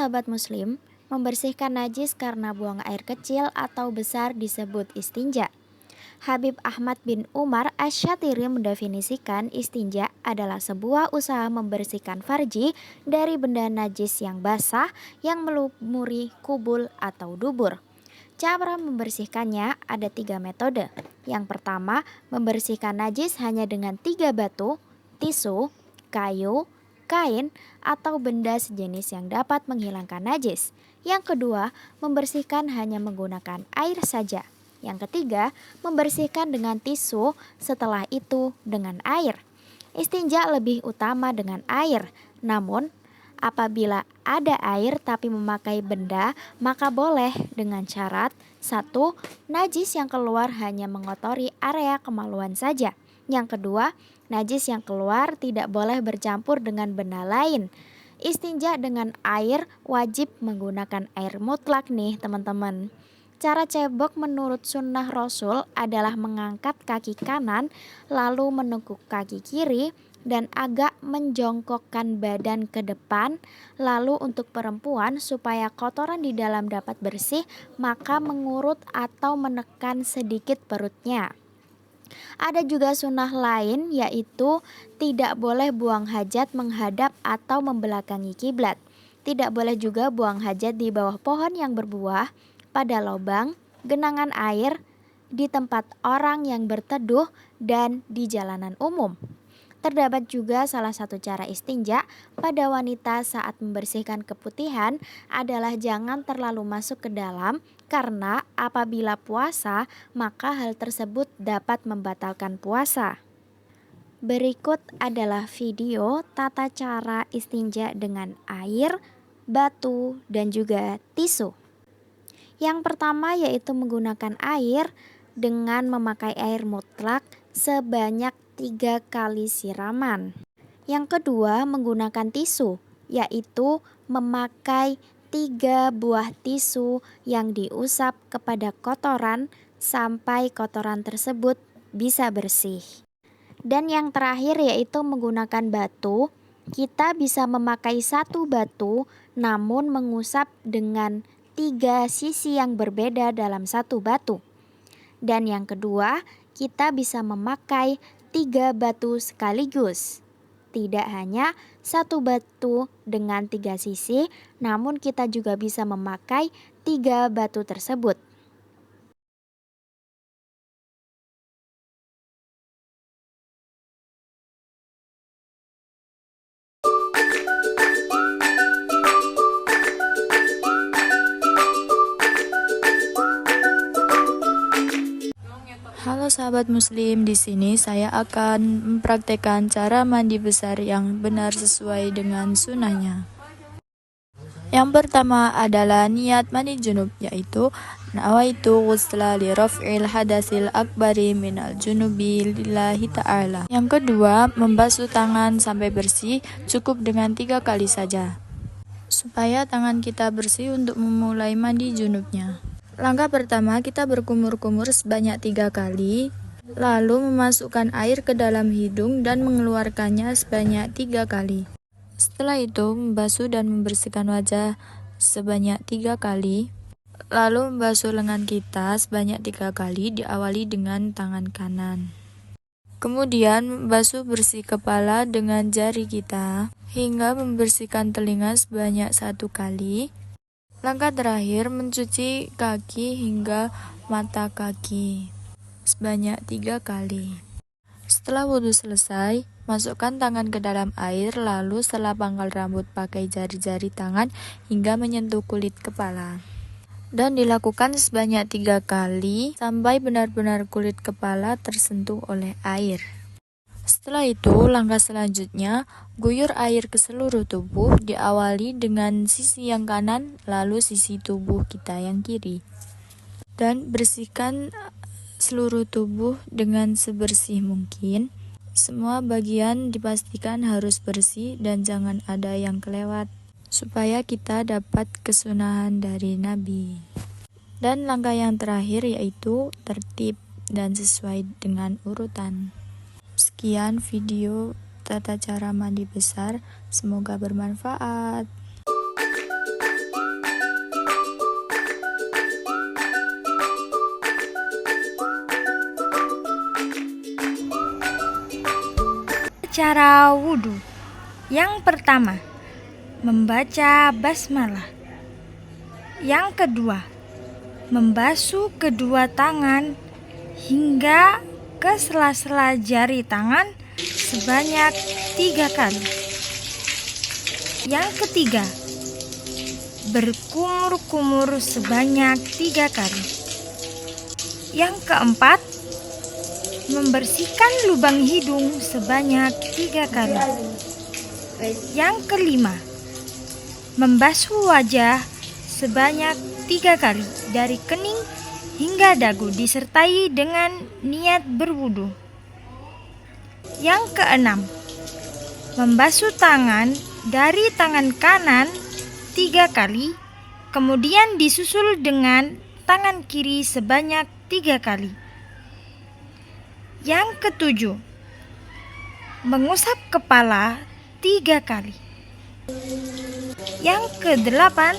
sahabat muslim, membersihkan najis karena buang air kecil atau besar disebut istinja. Habib Ahmad bin Umar Asy-Syatiri mendefinisikan istinja adalah sebuah usaha membersihkan farji dari benda najis yang basah yang melumuri kubul atau dubur. Cara membersihkannya ada 3 metode. Yang pertama, membersihkan najis hanya dengan 3 batu, tisu, kayu, kain, atau benda sejenis yang dapat menghilangkan najis. Yang kedua, membersihkan hanya menggunakan air saja. Yang ketiga, membersihkan dengan tisu, setelah itu dengan air. Istinja lebih utama dengan air, namun apabila ada air tapi memakai benda, maka boleh dengan syarat: 1. Najis yang keluar hanya mengotori area kemaluan saja. Yang kedua, najis yang keluar tidak boleh bercampur dengan benda lain. Istinja dengan air wajib menggunakan air mutlak nih teman-teman. Cara cebok menurut sunnah Rasul adalah mengangkat kaki kanan lalu menekuk kaki kiri dan agak menjongkokkan badan ke depan. Lalu untuk perempuan, supaya kotoran di dalam dapat bersih, maka mengurut atau menekan sedikit perutnya. Ada juga sunnah lain, yaitu tidak boleh buang hajat menghadap atau membelakangi kiblat. Tidak boleh juga buang hajat di bawah pohon yang berbuah, pada lubang, genangan air, di tempat orang yang berteduh, dan di jalanan umum. Terdapat juga salah satu cara istinja pada wanita saat membersihkan keputihan adalah jangan terlalu masuk ke dalam, karena apabila puasa maka hal tersebut dapat membatalkan puasa. Berikut adalah video tata cara istinja dengan air, batu, dan juga tisu. Yang pertama yaitu menggunakan air dengan memakai air mutlak sebanyak 3 kali siraman. Yang kedua, menggunakan tisu, yaitu memakai 3 buah tisu yang diusap kepada kotoran sampai kotoran tersebut bisa bersih. Dan yang terakhir yaitu menggunakan batu. Kita bisa memakai 1 batu namun mengusap dengan 3 sisi yang berbeda dalam 1 batu. Dan yang kedua, kita bisa memakai 3 batu sekaligus. Tidak hanya 1 batu dengan 3 sisi, namun kita juga bisa memakai 3 batu tersebut. Halo sahabat muslim, di sini saya akan mempraktekkan cara mandi besar yang benar sesuai dengan sunnahnya. Yang pertama adalah niat mandi junub, yaitu nawaitu ghusla li raf'il hadasil akbari minal junubi lillahi ta'ala. Yang kedua, membasuh tangan sampai bersih, cukup dengan 3 kali saja, supaya tangan kita bersih untuk memulai mandi junubnya. Langkah pertama, kita berkumur-kumur sebanyak 3 kali, lalu memasukkan air ke dalam hidung dan mengeluarkannya sebanyak 3 kali. Setelah itu, membasuh dan membersihkan wajah sebanyak 3 kali, lalu membasuh lengan kita sebanyak 3 kali, diawali dengan tangan kanan. Kemudian, membasuh bersih kepala dengan jari kita, hingga membersihkan telinga sebanyak 1 kali. Langkah terakhir, mencuci kaki hingga mata kaki sebanyak 3 kali. Setelah wudhu selesai, masukkan tangan ke dalam air, lalu setelah pangkal rambut pakai jari-jari tangan hingga menyentuh kulit kepala. Dan dilakukan sebanyak 3 kali sampai benar-benar kulit kepala tersentuh oleh air. Setelah itu, langkah selanjutnya, guyur air ke seluruh tubuh, diawali dengan sisi yang kanan, lalu sisi tubuh kita yang kiri. Dan bersihkan seluruh tubuh dengan sebersih mungkin. Semua bagian dipastikan harus bersih dan jangan ada yang kelewat, supaya kita dapat kesunahan dari Nabi. Dan langkah yang terakhir yaitu tertib dan sesuai dengan urutan. Sekian video tata cara mandi besar, semoga bermanfaat. cara wudhu. Yang pertama, membaca basmalah. Yang kedua, membasuh kedua tangan hingga ke sela-sela jari tangan sebanyak 3 kali. Yang ketiga, berkumur-kumur sebanyak 3 kali. Yang keempat, membersihkan lubang hidung sebanyak 3 kali. Yang kelima, membasuh wajah sebanyak 3 kali dari kening hingga dagu disertai dengan niat berwudu. Yang keenam, membasuh tangan dari tangan kanan 3 kali, kemudian disusul dengan tangan kiri sebanyak 3 kali. Yang ketujuh, mengusap kepala 3 kali. Yang kedelapan,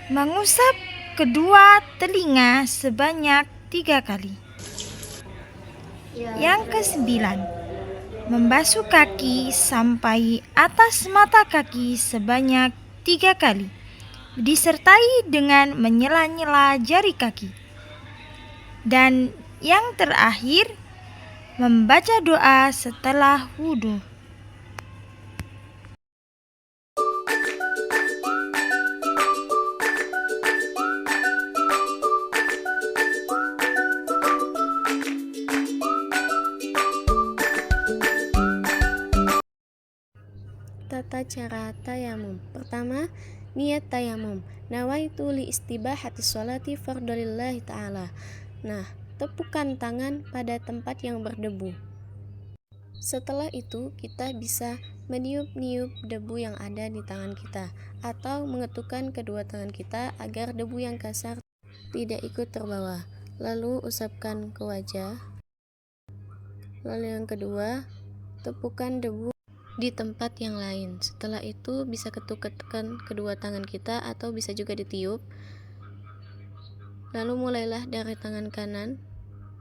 mengusap kedua telinga sebanyak 3 kali. Yang kesembilan, membasuh kaki sampai atas mata kaki sebanyak 3 kali, disertai dengan menyela-nyela jari kaki. Dan yang terakhir, membaca doa setelah wudhu. Tata cara tayamum. Pertama, niat tayamum. Nawaitu li istibahati sholati fardolillahi ta'ala. Nah, tepukan tangan pada tempat yang berdebu. Setelah itu, kita bisa meniup-niup debu yang ada di tangan kita, atau mengetukkan kedua tangan kita agar debu yang kasar tidak ikut terbawa. Lalu usapkan ke wajah. Lalu yang kedua, tepukan debu di tempat yang lain. Setelah itu bisa ketuk-ketukan kedua tangan kita atau bisa juga ditiup. Lalu mulailah dari tangan kanan,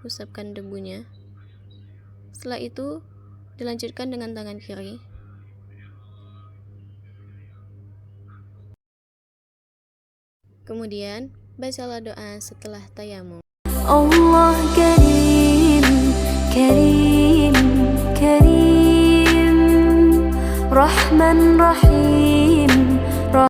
usapkan debunya. Setelah itu dilanjutkan dengan tangan kiri. Kemudian bacalah doa setelah tayamum. Allah karim, karim, karim, Rahman Rahim.